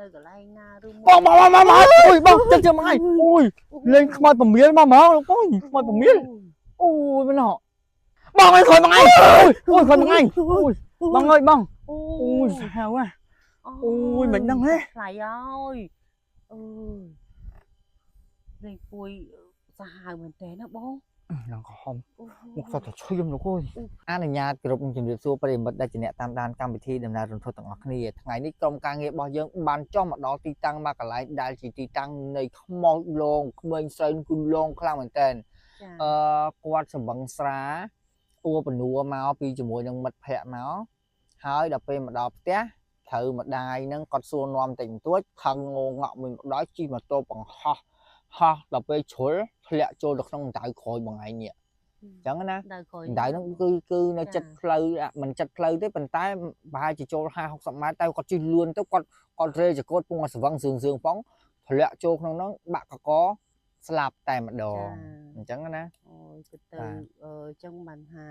nơi cái này na rư bong ôi bong chân chân ngay ôi lên khơi bầm miếng mà ôi khơi bầm miếng ôi bên nọ bong ơi khơi bằng anh ôi khơi bằng anh ôi bong ơi bong ôi sao quá ôi mình đang thế phải ơi đây cùi xài mình té nó bông nó không một sao thôi chơi nó thôi anh là nhàกรุบជំរាបសួរប្រិមិត្តដែលជាអ្នកតាមដានកម្មវិធីដំណើររន្ធត់ទាំងអស់គ្នាថ្ងៃនេះក្រុមការងាររបស់យើងបានចុះមកដល់ទីតាំងមកកន្លែងដែលជាទីតាំងនៃខ្មោចលងក្មេងស្រីគុណលងខ្លាំងមែនតើគាត់សម្បឹងស្រាអួបនួមកពីជាមួយនឹងមិត្តភ័ក្តិមកហើយដល់ពេលមកដល់ផ្ទះត្រូវម្ដាយនឹងគាត់សួរនាំតិចបន្តួចខឹងងងក់មួយម្ដងជិះម៉ូតូបង្ហោះដល់ពេលជ្រុលធ្លាក់ចូលទៅក្នុងដៅក្រោយបងឯងនេះចឹងណាដៅហ្នឹងគឺនៅចិត្តផ្លូវមិនចិត្តផ្លូវទេប៉ុន្តែប្រហែលជាចូល50-60ម៉ែត្រតែគាត់ជិះលឿនទៅគាត់រេចកូតពងស្វឹងសឿងផងធ្លាក់ចូលក្នុងហ្នឹងបាក់កកស្លាប់តែម្ដងអញ្ចឹងណាអូយទៅចឹងបានថា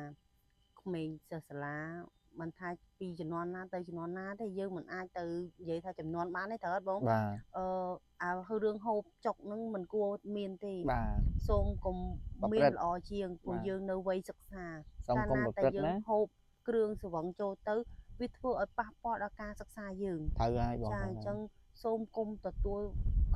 ក្មេងសិស្សសាលាមិនថាពីចំនួនណាទៅចំនួនណាទេយើងមិនអាចទៅនិយាយថាចំនួនបានទេត្រូវអត់បងរឿងហូបចុកហ្នឹងមិនគួរមានទេសូមកុំមានល្អជាងពួកយើងនៅវ័យសិក្សាកាលណាតែយើងហូបគ្រឿងស្រវឹងចូលទៅវាធ្វើឲ្យប៉ះពាល់ដល់ការសិក្សាយើងត្រូវហើយបងចាអញ្ចឹងសូមកុំទទួល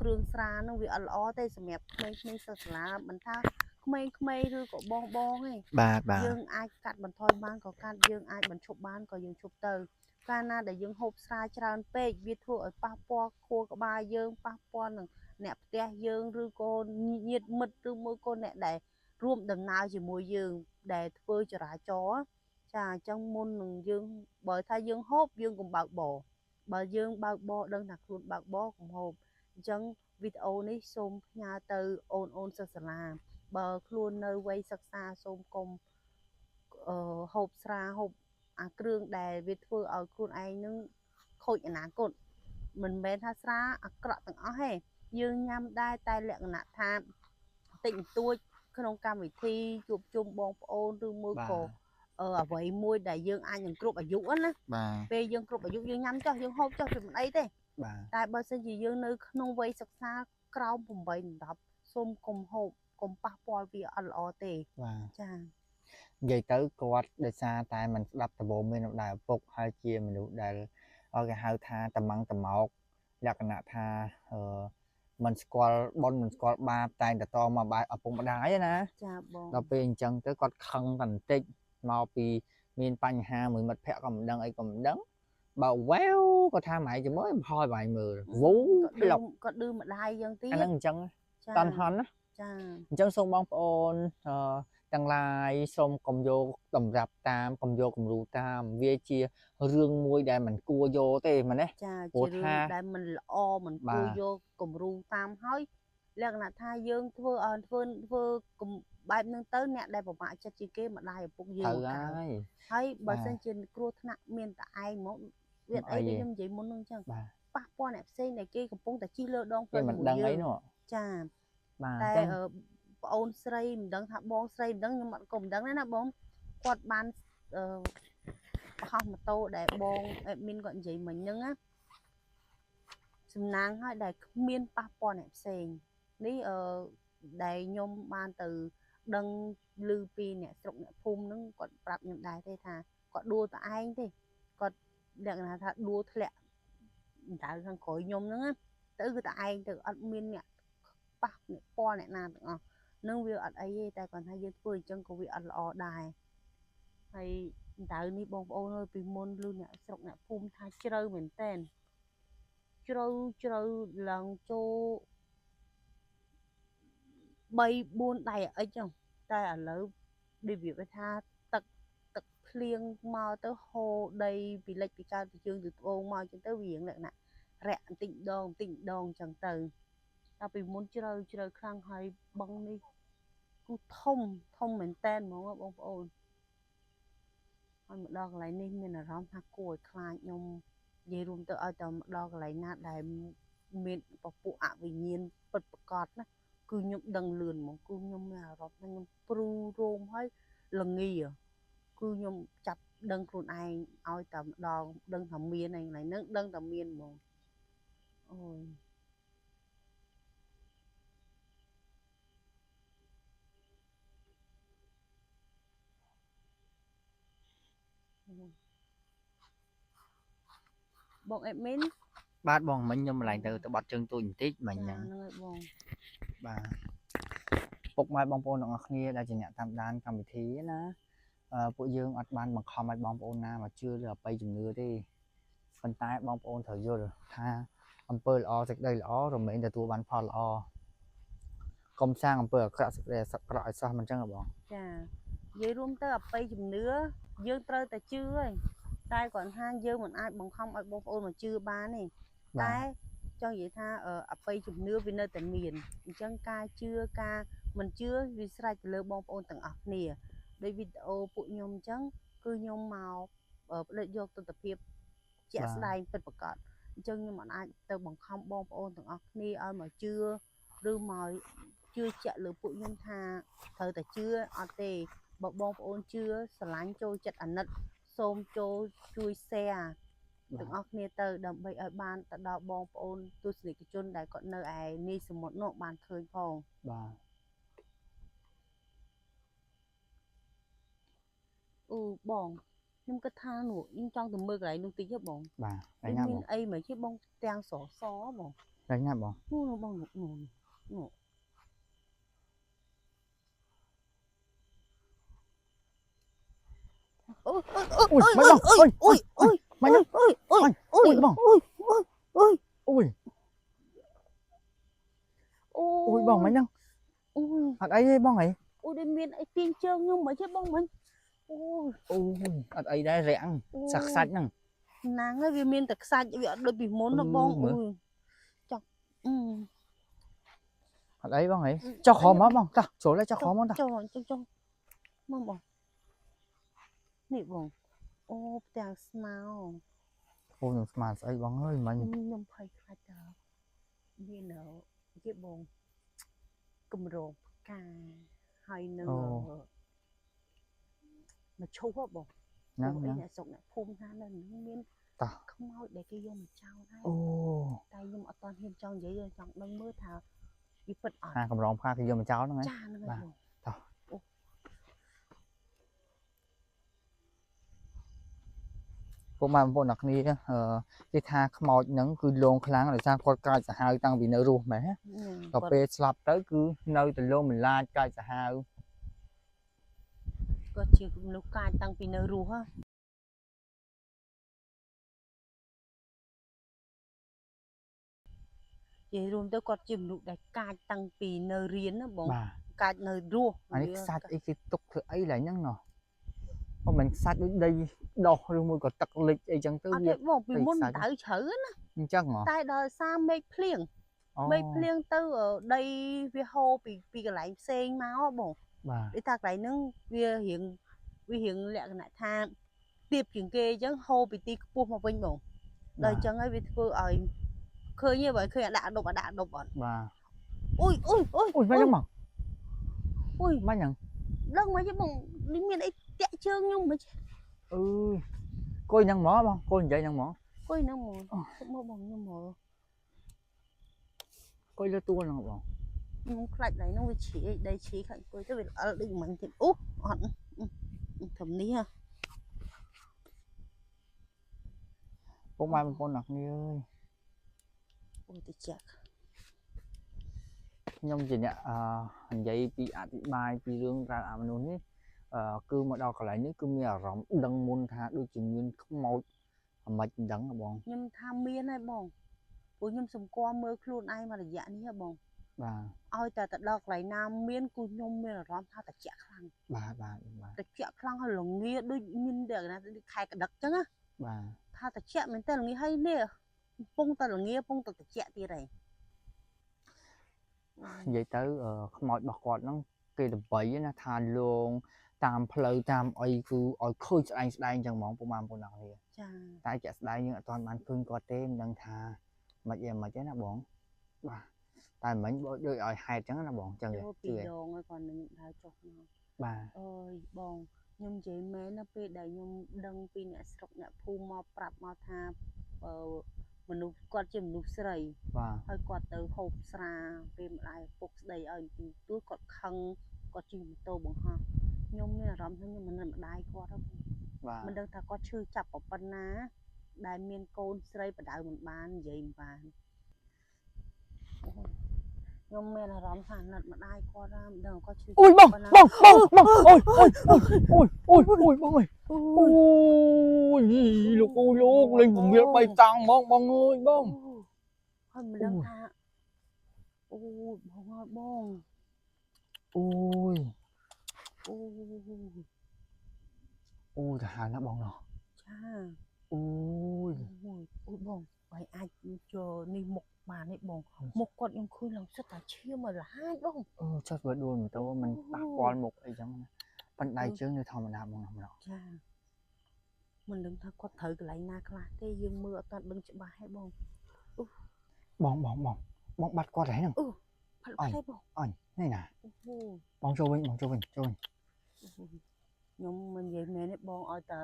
គ្រឿងស្រាហ្នឹងវាអត់ល្អទេសម្រាប់ក្មេងៗសិស្សសាលាមិនថាក្មេងៗឬក៏បងទេបាទយើងអាចកាត់បន្ថយបានក៏កាត់យើងអាចបញ្ឈប់បានក៏យើងឈប់ទៅកាលណាដែលយើងហូបស្រាច្រើនពេកវាធ្វើឲ្យប៉ះពាល់ខួរក្បាលយើងប៉ះពាល់នឹងអ្នកផ្ទះយើងឬក៏ញាតិមិត្តឬមួយក៏អ្នកដែលរួមដំណើរជាមួយយើងដែលធ្វើចរាចរណ៍ចាអញ្ចឹងមុននឹងយើងបើថាយើងហូបយើងកុំបើកបរបើយើងបើកបរដឹងថាខ្លួនបើកបរកុំហូបអញ្ចឹងវីដេអូនេះសូមផ្ញើទៅអូនសិស្សសាលាបើខ្លួននៅវ័យសិក្សាសូមកុំហូបស្រាហូបអាគ្រឿងដែលវាធ្វើឲ្យខ្លួនឯងនឹងខូចអនាគតមិនមែនថាស្រាអាក្រក់ទាំងអស់ទេយើងញ៉ាំដែរតែលក្ខណៈថាតិចបន្តួចក្នុងកម្មវិធីជួបជុំបងប្អូនឬមួយក៏អ្វីមួយដែលយើងអាចនឹងគ្រប់អាយុណាពេលយើងគ្រប់អាយុយើងញ៉ាំចុះយើងហូបចុះវាមិនអីទេតែបើសិនជាយើងនៅក្នុងវ័យសិក្សាក្រោម8 10សូមកុំហូបកុំប៉ះពាល់វាអត់ល្អទេចានិយាយទៅគាត់ដោយសារតែมันស្ដាប់ដំបូងមានម្ដាយឪពុកហើយជាមនុស្សដែលគេហៅថាតម៉ាំងតម៉ោកលក្ខណៈថាមិនស្គាល់បុណ្យមិនស្គាល់បាបតែងតែតមកបាយឪពុកម្ដាយណាចាបងដល់ពេលអញ្ចឹងទៅគាត់ខឹងតែបន្តិចមកពីមានបញ្ហាមួយមិត្តភ័ក្តិក៏មិនដឹងអីក៏មិនដឹងបើវ៉ាវគាត់ថាម៉ែជាមួយផយបាយមើលវូផ្លុកគាត់ឌឺម្ដាយយ៉ាងទៀតអាហ្នឹងអញ្ចឹងតន់ហន់ណាចាអញ្ចឹងសូមបងប្អូនទាំងឡាយសូមកុំយកតម្រាប់តាមកុំយកគំរូតាមវាជារឿងមួយដែលមិនគួរយកទេមែនទេចាជារឿងដែលមិនល្អមិនគួរយកគំរូតាមហើយលក្ខណៈថាយើងធ្វើបែបហ្នឹងទៅអ្នកដែលពិបាកចិត្តជាងគេម្ដាយឪពុកយើងហើយបើសិនជាគ្រោះថ្នាក់មានតែឯងមកវាអីដូចខ្ញុំនិយាយមុនហ្នឹងអញ្ចឹងប៉ះពាល់អ្នកផ្សេងដែលគេកំពុងតែជិះលើដងផ្លូវមួយយើងចាតែប្អូនស្រីមិនដឹងថាបងស្រីមិនដឹងខ្ញុំអត់ក៏មិនដឹងដែរណាបងគាត់បានបោះម៉ូតូដែលបងអេដមីនគាត់និយាយមិញហ្នឹងណាសំណាងហើយដែលគ្មានប៉ះពាល់អ្នកផ្សេងនេះដែលខ្ញុំបានទៅដឹងឮពីអ្នកស្រុកអ្នកភូមិហ្នឹងគាត់ប្រាប់ខ្ញុំដែរទេថាគាត់ដួលតែឯងទេគាត់លក្ខណៈថាដួលធ្លាក់ដៅខាងក្រោយខ្ញុំហ្នឹងណាទៅគឺតែឯងទៅអត់មានអ្នកប៉ះអ្នកពាល់អ្នកណាទាំងអស់នឹងវាអត់អីទេតែគាត់ថាយើងធ្វើអញ្ចឹងក៏វាអត់ល្អដែរហើយដៅនេះបងប្អូនអើយពីមុនឮអ្នកស្រុកអ្នកភូមិថាជ្រៅមែនតើជ្រៅឡើងចូល3-4 ដៃអិចហ្នឹងតែឥឡូវដូចវាថាទឹកភ្លៀងមកទៅហូរដីពីលិចពីកើតពីជើងពីត្បូងមកអញ្ចឹងទៅវាលក្ខណៈរាក់បន្តិចម្ដងអញ្ចឹងទៅតែពីមុនជ្រៅខ្លាំងហើយបឹងនេះគឺធំមែនតើហ្មងបងប្អូនហើយមកដល់កន្លែងនេះមានអារម្មណ៍ថាគួរឲ្យខ្លាចខ្ញុំនិយាយរួមទៅឲ្យតែមកដល់កន្លែងណាដែលមានពពួកអវិញ្ញាណពិតប្រាកដណាគឺខ្ញុំដឹងលឿនហ្មងគឺខ្ញុំមានអារម្មណ៍ថាខ្ញុំព្រូរោមហើយល្ងាគឺខ្ញុំចាប់ដឹងខ្លួនឯងឲ្យតែម្ដងដឹងថាមានកន្លែងហ្នឹងដឹងតែមានហ្មងអូ បងអេមីន បាទបងមិញខ្ញុំឡើងទៅបត់ជើងទួយបន្តិចមិញហ្នឹង ហ្នឹងហើយបង បាទពុកម៉ែបងប្អូនទាំងអស់គ្នាដែលជាអ្នកតាមដានកម្មវិធីណាពួកយើងអត់បានបង្ខំឲ្យបងប្អូនណាមកជឿលើអបិយជំនឿទេប៉ុន្តែបងប្អូនត្រូវយល់ថាអំពើល្អសេចក្តីល្អរមែងទទួលបានផលល្អកុំសាងអំពើអាក្រក់សេចក្តីអាក្រក់ឲ្យសោះមិនចឹងហ៎បង ចានិយាយរួមទៅអបិយជំនឿយើងត្រូវតែជឿហើយតែគាត់ថាយើងមិនអាចបង្ខំឲ្យបងប្អូនមកជឿបានទេតែចង់និយាយថាអបិយជំនឿវានៅតែមានអញ្ចឹងការជឿការមិនជឿវាស្រេចទៅលើបងប្អូនទាំងអស់គ្នាដោយវីដេអូពួកខ្ញុំអញ្ចឹងគឺខ្ញុំមកផ្ដិតយកទស្សនវិជ្ជាជាក់ស្ដែងពិតប្រាកដអញ្ចឹងខ្ញុំមិនអាចទៅបង្ខំបងប្អូនទាំងអស់គ្នាឲ្យមកជឿឬមកជឿជាក់លើពួកខ្ញុំថាត្រូវតែជឿអត់ទេបើបងប្អូនជឿស្រឡាញ់ចូលចិត្តអាណិតសូមចូលជួយ share ទាំងអស់គ្នាទៅដើម្បីឲ្យបានទៅដល់បងប្អូនទស្សនិកជនដែលគាត់នៅឯនីសមុទ្រនោះបានឃើញផងបាទអូបងខ្ញុំគិតថានោះខ្ញុំចង់ទៅមើលកន្លែងនោះតិចហ៎បងបាទថ្ងៃណាបងមានអីមកជិះបងទាំងសសបងថ្ងៃណាបងនោះបងនោះអូយមិនបងអូយអូយអូយមិនអូយអូយបងអូយអូយអូយអូយបងមិនហ្នឹងអូយអត់អីទេបងអីអូយដែលមានអីទាញជើងខ្ញុំមិនជិះបងមិញអូយអត់អីដែររាំងសាខ្សាច់ហ្នឹងណាងហើយវាមានតែខ្សាច់វាអត់ដូចពីមុនណាបងអូយចង់អត់អីបងអីចុះក្រោមមកបងតោះចូលទៅចុះក្រោមមកតោះចុះមកបងនេះបងអូផ្ទាំងស្មៅអូខ្ញុំស្មានស្អីបងអើយមិញខ្ញុំភ័យខ្លាចតើវានៅគេបងគម្រោងការហើយនៅមកឈប់ហ៎បងហ្នឹងអ្នកស្រុកអ្នកភូមិថានៅនឹងមានខ្មោចដែលគេយកមកចោលហើយអូតែខ្ញុំអត់ទាន់ហ៊ានចង់និយាយចង់ដឹងមើលថាវាពិតអត់អាកម្រងផ្កាគេយកមកចោលហ្នឹងចាហ្នឹងហើយបងតោះពុកម៉ែបងប្អូនអ្នកគ្នាគេថាខ្មោចហ្នឹងគឺលងខ្លាំងដោយសារគាត់កាចសាហាវតាំងពីនៅរស់មែនដល់ពេលស្លាប់ទៅគឺនៅតែលងម្លាចកាចសាហាវគាត់ជាមនុស្សកាចតាំងពីនៅរស់ហ៎និយាយរួមទៅគាត់ជាមនុស្សដែលកាចតាំងពីនៅរៀនណាបងកាចនៅរស់អានេះខ្សាច់អីគេទុកធ្វើអីឡើយហ្នឹងណោះមិនមែនខ្សាច់ដូចដីដោះឬមួយក៏ទឹកលិចអីចឹងទៅវាអត់ទេបងពីមុនដៅជ្រៅណាអញ្ចឹងហ៎តែដល់សារមេឃភ្លៀងទៅដីវាហូរពីកន្លែងផ្សេងមកបងបាទដូចថាកន្លែងហ្នឹងវារៀងលក្ខណៈថាទៀបជាងគេអញ្ចឹងហូរពីទីខ្ពស់មកវិញបងដល់អញ្ចឹងហើយវាធ្វើឲ្យឃើញទេបើឃើញអាដាក់ដប់អត់បាទអូយមិនហ្នឹងមកអូយមិនហ្នឹងដឹងមកទេបងនេះមានអីតាក់ជើងខ្ញុំមិនគួយហ្នឹងមកបងគួយនិយាយហ្នឹងមកគួយហ្នឹងមកមកបងខ្ញុំមកគួយលើតួហ្នឹងបងខ្ញុំខ្លាចឡើយហ្នឹងវាជ្រាយដីជ្រាយខ្លាចគួយទៅវាអល់ដូចមិនទៀតអូអត់ធំនេះហ៎ពុកម៉ែបងប្អូនអ្នកគ្នាអើយអូតិចខ្ញុំជាអ្នកនិយាយពីអធិប្បាយពីរឿងរ៉ាវអាមនុស្សនេះគឺមកដល់កន្លែងនេះគឺមានអារម្មណ៍ដឹងមុនថាដូចជាមានខ្មោចអាម៉េចមិនដឹងបងខ្ញុំថាមានហើយបងព្រោះខ្ញុំសម្គាល់មើលខ្លួនឯងមករយៈនេះហ៎បងបាទឲ្យតែទៅដល់កន្លែងណាមានគូខ្ញុំមានអារម្មណ៍ថាតិចខ្លាំងបាទតិចខ្លាំងហើយល្ងាដូចមានតែណាខែកដឹកចឹងណាបាទថាតិចមែនតើល្ងាហើយនេះកំពុងតែល្ងាកំពុងតែតិចទៀតហើយនិយាយទៅខ្មោចរបស់គាត់ហ្នឹងគេដើម្បីណាថាលងតាមផ្លូវតាមអីគឺឲ្យឃើញស្ដែងចឹងហ្មងពុកម៉ែបងប្អូនអ្នកគ្នាចាតែជាក់ស្ដែងយើងអត់ទាន់បានឃើញគាត់ទេមិនដឹងថាមិនទេណាបងបាទតែមិញដូចឲ្យហេតុចឹងណាបងចឹងទៅពីដងហើយគាត់នឹងដើរចុះមកបាទអើយបងខ្ញុំនិយាយមែនណាពេលដែលខ្ញុំដឹងពីអ្នកស្រុកអ្នកភូមិមកប្រាប់មកថា មនុស្សគាត់ជាមនុស្សស្រី បាទ ហើយគាត់ទៅហូបស្រាពេលម្ដាយឪពុកស្ដីឲ្យទីទួយគាត់ខឹងគាត់ជិះម៉ូតូបង្ហោះខ្ញុំមានអារម្មណ៍ថាខ្ញុំមិននឹកម្ដាយគាត់ទេ បាទ មិនដឹងថាគាត់ឈឺចាប់ប៉ុណ្ណាដែលមានកូនស្រីបដៅមិនបាននិយាយមិនបានខ្ញុំមានអារម្មណ៍ថានឹកម្ដាយគាត់មិនដឹងគាត់ឈឺ អូយបងបងអូយបងអើយអូយលោកអូយលោកលេងពមៀល3តាំងហ្មងបងអើយបង ហើយមិនដឹងថាអូបងអើយបង អូយ អូ អូទៅហើយណាបងណោះ ចា អូយ អូបងបាយអាចចូលនេះមុខបាននេះបងមុខគាត់ខ្ញុំឃើញឡើងសិតតែឈាមមកលហាចបង អូចុះធ្វើដួលម៉ូតូมันប៉ះពាល់មុខអីចឹងណាប៉ុន្តែជើងនៅធម្មតាបងណោះ ចាមិនដឹងថាគាត់ត្រូវកន្លែងណាខ្លះទេយើងមើលអត់ទាន់ដឹងច្បាស់ហេបង បងបាត់គាត់ហើយហ្នឹង ផាត់ផ្លេបង អញនេះណា អូ បងចូលវិញចូលវិញ ខ្ញុំមិននិយាយមែនទេបងឲ្យតែ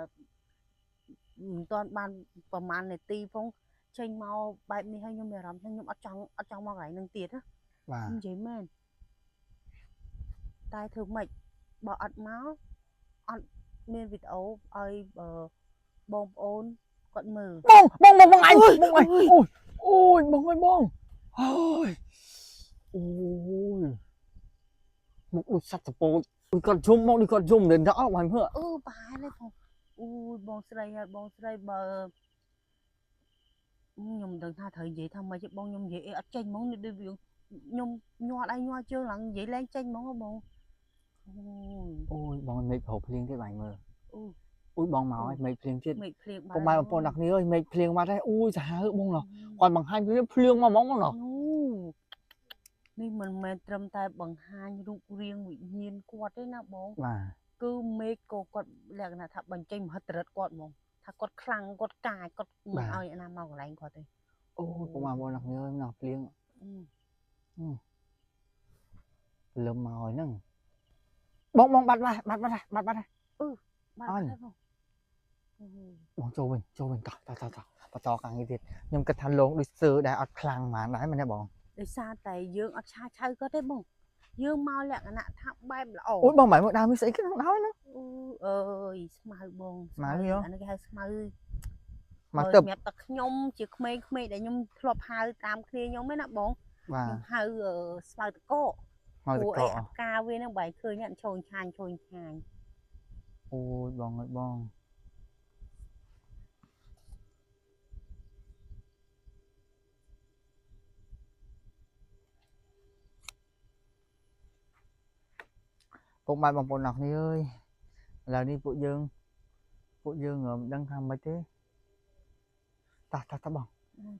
មិនទាន់បានប្រហែលនាទីផងចេញមកបែបនេះហើយខ្ញុំមានអារម្មណ៍ថាខ្ញុំអត់ចង់មកកន្លែងនឹងទៀតណា បាទ និយាយមែនតែធ្វើម៉េចបើអត់មកអត់មានវីដេអូឲ្យបងប្អូនគាត់មើល បងអញអូយអូយបងអើយបងអូយមុខដូចសត្វសពោចគាត់ជុំមកនេះគាត់ជុំđến đó bạn hứa ប្រហែលទេបងអូយបងស្រីហើយបងស្រីបើខ្ញុំមិនដឹងថាត្រូវនិយាយថាម៉េចទេបងខ្ញុំនិយាយអីអត់ចេញហ្មងនេះដូចខ្ញុំញាត់ដៃញាត់ជើងឡើងនិយាយលែងចេញហ្មងបងអូយ អូយបងមេឃប្រហូបភ្លៀងទេបាញ់មើល អូ បងមកហើយមេឃភ្លៀងទៀត មេឃភ្លៀង កុំបាយបងប្អូនអ្នកគ្នាអើយមេឃភ្លៀងបាត់ហើយអូយសាហាវបងណោះគាត់បង្ហាញភ្លៀងមកហ្មងណោះ នេះមិនមែនត្រឹមតែបង្ហាញរូបរាងវិញ្ញាណគាត់ទេណាបង បាទ គឺមេឃក៏គាត់លក្ខណៈថាបញ្ចេញមហិទ្ធិឫទ្ធិគាត់ហ្មងថាគាត់ខ្លាំងគាត់កាចគាត់មិនឲ្យអ្នកណាមកកន្លែងគាត់ទេ អូយបងប្អូនអ្នកគ្នាអើយណោះភ្លៀងលឹមមកហើយហ្នឹងបងបាត់ហើយបាត់ហើយ បាទហើយបង បងចូលវិញតោះបន្តការងារទៀតខ្ញុំគិតថាលងដូចសើដែរអត់ខ្លាំងហ្មងដែរមែនទេបង ដោយសារតែយើងអត់ឆាឆៅគាត់ទេបងយើងមកលក្ខណៈថាបែបល្អ អូយបងមិនមកដើមនេះស្អីគេដល់ហើយណា អើយស្មៅបង ស្មៅយោ អានេះគេហៅស្មៅ មកទឹក សម្រាប់តែខ្ញុំជាក្មេងៗដែលខ្ញុំធ្លាប់ហៅតាមគ្នាខ្ញុំឯណាបង បាទ ខ្ញុំហៅស្មៅតក មកទឹកកក អាប់ការវានឹងបែរឃើញអត់ឈោងឆាញ អូយបងអើយបងពុកម៉ែបងប្អូនអ្នកគ្នាអើយឥឡូវនេះពួកយើងមិនដឹងថាម៉េចទេតោះបង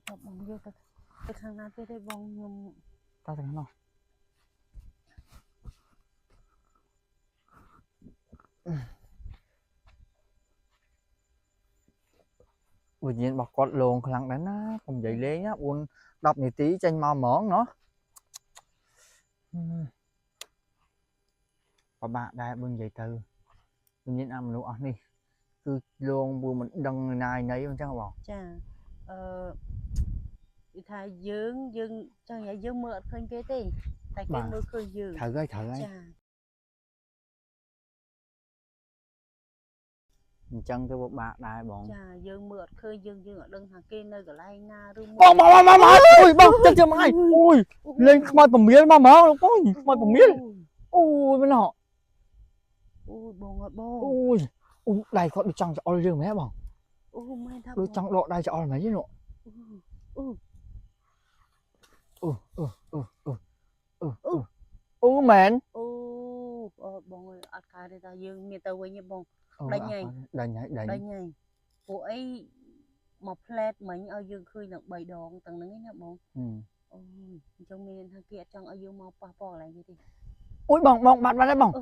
ចាប់បងយកទៅខាងណាទៀតទេបងខ្ញុំ តោះទៅនោះវិញ្ញាណរបស់គាត់លងខ្លាំងដែរណាកុំនិយាយលេងណា4 10នាទីចេញមកហ្មងណោះពិបាកដែរបើនិយាយទៅវិញ្ញាណអាមនុស្សអស់នេះគឺលងព្រោះមិនដឹងណាយណីអញ្ចឹងបង ចាគឺថាយើងចឹងយើងមើលអត់ឃើញគេទេតែគេមើលឃើញយើង ត្រូវហើយ ចា អញ្ចឹងទៅពិបាកដែរបង ចាយើងមើលអត់ឃើញយើងអត់ដឹងថាគេនៅកន្លែងណាឬ បងអូយបងចិត្តចាំហើយអូយលេងខ្មោចពមៀលមកលោកបងខ្មោចពមៀលអូយមែនហ៎ អូយបងអត់បង អូយដៃគាត់ដូចចង់ច្អល់យើងមែនបង អូមែនថា ដូចចង់ដកដៃច្អល់មែនទេនោះអូមែន អូបងអើយអត់កើតទេតាយើងមានទៅវិញទេបងដេញហើយពួកអីមកផ្លែតមិញឲ្យយើងឃើញដល់3ដងទាំងហ្នឹងឯណាបងអូអញ្ចឹងមានថាគេអត់ចង់ឲ្យយើងមកប៉ះពាល់កន្លែងនេះទេ អូយបងបាត់ហើយបង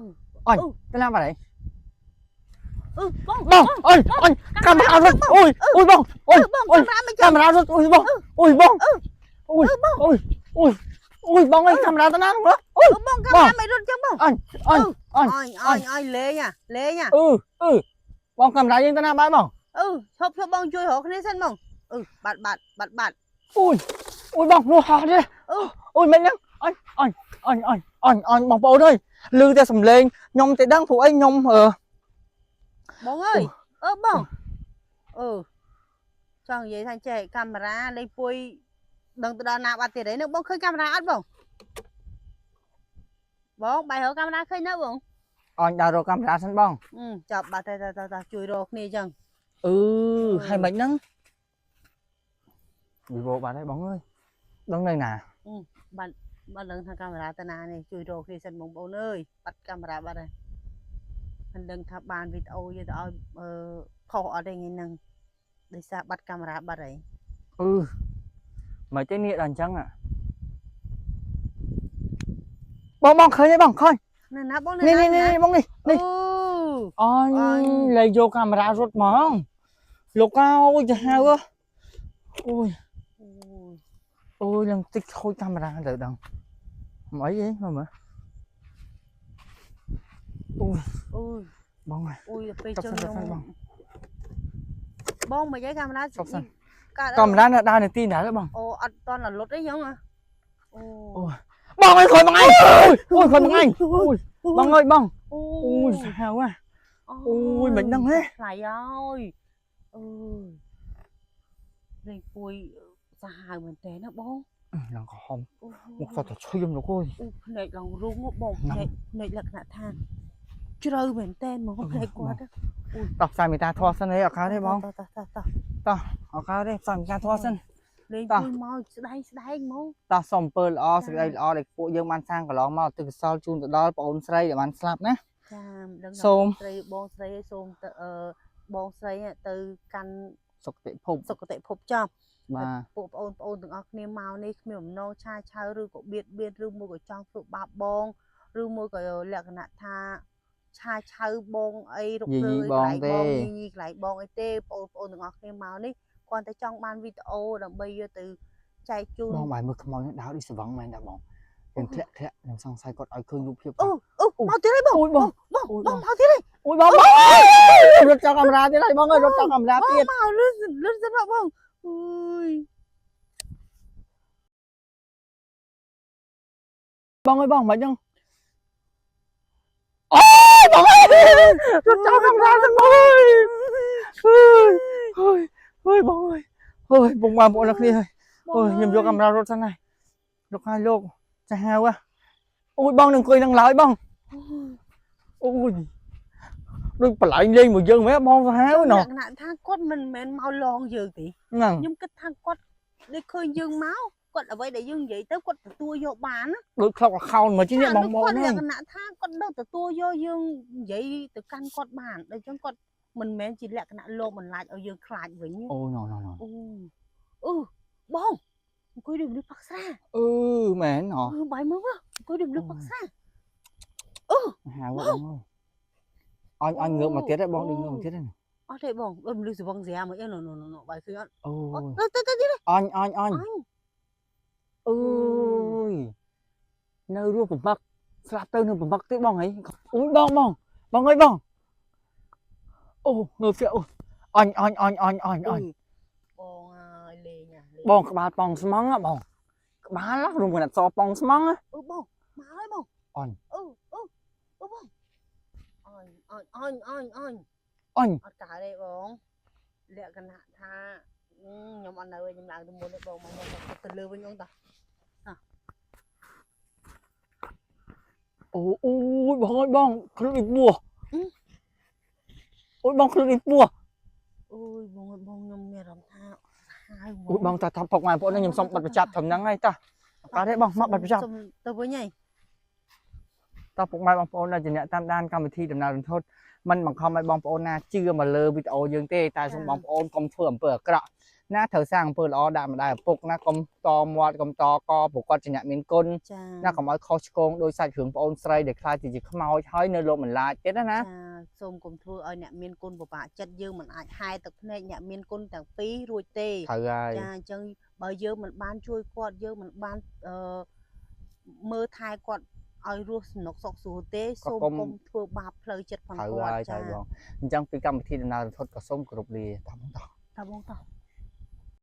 អញទៅណាបាត់ហើយ បងអញកាមេរ៉ារត់អូយបងកាមេរ៉ារត់អូយបងអូយបងអើយកាមេរ៉ាទៅណាបងកាមេរ៉ាមិនរត់ចឹងបងអញលេងលេង បងកាមេរ៉ាយើងទៅណាបាយបង ឈប់បងជួយរកគ្នាសិនបង បាត់ ui ui bong mua hot đi ui mấy nhá anh bong bầu ơi lư ta sầm lên nhom thì đang phụ anh nhom Bông ơi bông cho vậy thành trẻ camera đây pui đừng từ đó nào bắt tiền đấy nữa bông khơi camera ăn bông bông bài hở camera khơi nữa bông anh đào rồi camera sẵn bong chọc bà ta chui rồi nè chừng hai mấy nắng bị bộ bà đây bóng ơi đứng đây nè bạn đừng thằng camera ta nà này chui rồi khi sân bông bông ơi bắt camera bắt đây mình đừng thằng bàn video vậy tao khó ở đây nghe nâng để xa bắt camera bắt đấy mấy cái nghĩa đàn trắng à bong khơi đấy bong khơi nè bông nè bong đi anh lấy vô camera rút mỏng lục cao ôi trời hao quá ôi lần tích khôi camera được đâu mấy vậy mà bong này bong mà cái camera camera là đa này tin đã đấy bong toàn là lốt đấy giống à bong ơi khỏi bong anh ôi khỏi bong anh bong ơi bong ôi sao quá ôi mình đang hết lại ơi đây cùi dài mình té nó bong lần không một sao thật chui nó coi này lần rung một bông này là nạ than chơi mình tên mà không này quá đó tao sai người ta thoa sân đấy ở cá đấy bong tao ở cá đấy sai người ta thoa sân lên cùi mau đây mau tao xong pearl o sự đây o để phụ dương man sang cả lon mau từ sau chun từ đó bọn xây để man slap nhé xôm bông xây xôm bông xây từ căn sọc tệ phụp cho mà bộ ôn từng óc niêm màu này miệng nâu chai chai rư có biệt rư mua của trong phụ bạc bông rư mua của lẹ nạ tha chai bông ấy rục rư lại bông ấy tê ôn từng óc niêm màu này còn tới trong ban video là bây giờ từ chai chun bông bài mực màu đáo đi sờ vắng mày đã bông đừng thẹ làm xong sai con ai khơi nhục hiệp mau tiến đấy bông bông mau tiến đấy bông rút cho camera tiến này bông ơi rút cho camera tiến mau lướt dẫn vào bông bông ơi bông mấy nhung bông ơi rút cho camera dẫn bông ơi bông ơi bông mà bộ lạc đi ơi nhầm vô camera rút sang này rút hai lô chả hao quá ôi bông đừng cười đừng lại bông ôi đừng phải lại lên một dân mấy bông háo nè thang quất mình mau lon giờ tí nhưng cái thang quất để khơi dương máu quất ở vậy để dương vậy tới quất tua vô bán á được không khâu mà chứ nhẹ bông bông nữa thang quất đâu từ tua vô dương vậy từ căn quất bản để cho quất mình men chỉ lẹ cái nạn lô mình lại ở dương khai với như ôi bông coi đừng được phát xa mẹ nó bài mới quá coi đừng được phát xa hào quá anh ngược mà tiết đấy bông đừng ngược mà tiết đấy thế bông đừng lưu sự vong dè mà nó bài khi anh ơi nơi ruộng bậc slap tên hơn bậc tới bông ấy ui bông ơi bông ngược phía anh bông các bạn bông smong á bông các bạn lắc luôn mình đặt so bông smong á bông má ơi bông anh bông anh cả đây bông lẹ cái nạn tha nhóm anh ơi nhóm làm tôi muốn bông mà nhóm từ lừa với nhau ta ôi bông ơi bông không được bùa ôi bông không được bùa ôi bông nhóm mẹ làm tha ôi bông ta thọc phọc ngoài bộ nó nhầm xong bật chặt thầm nắng ngay ta cá đấy bông mắc bật chặt tôi với nhảy ta phụng mai bông bộ là chỉ nhận tam đan cầm thi đầm nào đừng thôi mình bằng không ai bông bộ na chưa mà lơ video dương tê ta xong bông bộ công phượng bờ cọ na thở sang bờ ó đạm đại phục na công to mọt công to co bộ con chỉ nhận miếng côn na còn nói khó con đôi sai hướng bộ say để khai thì chỉ không mau hơi nơi lộ mình lại chết đó nè xong cùng thưa ở nhận miếng côn của bà chất dương mình ai hai tập này nhận miếng côn tặng phí rồi tê thở rồi chân bây giờ mình ban chui quạt giờ mình ban mơ thai quạt ai rùa nọc sọc sù tê xong cùng thưa bà phơi chất phần quạt chẳng vì cầm thi nào thôi có xong của lì tao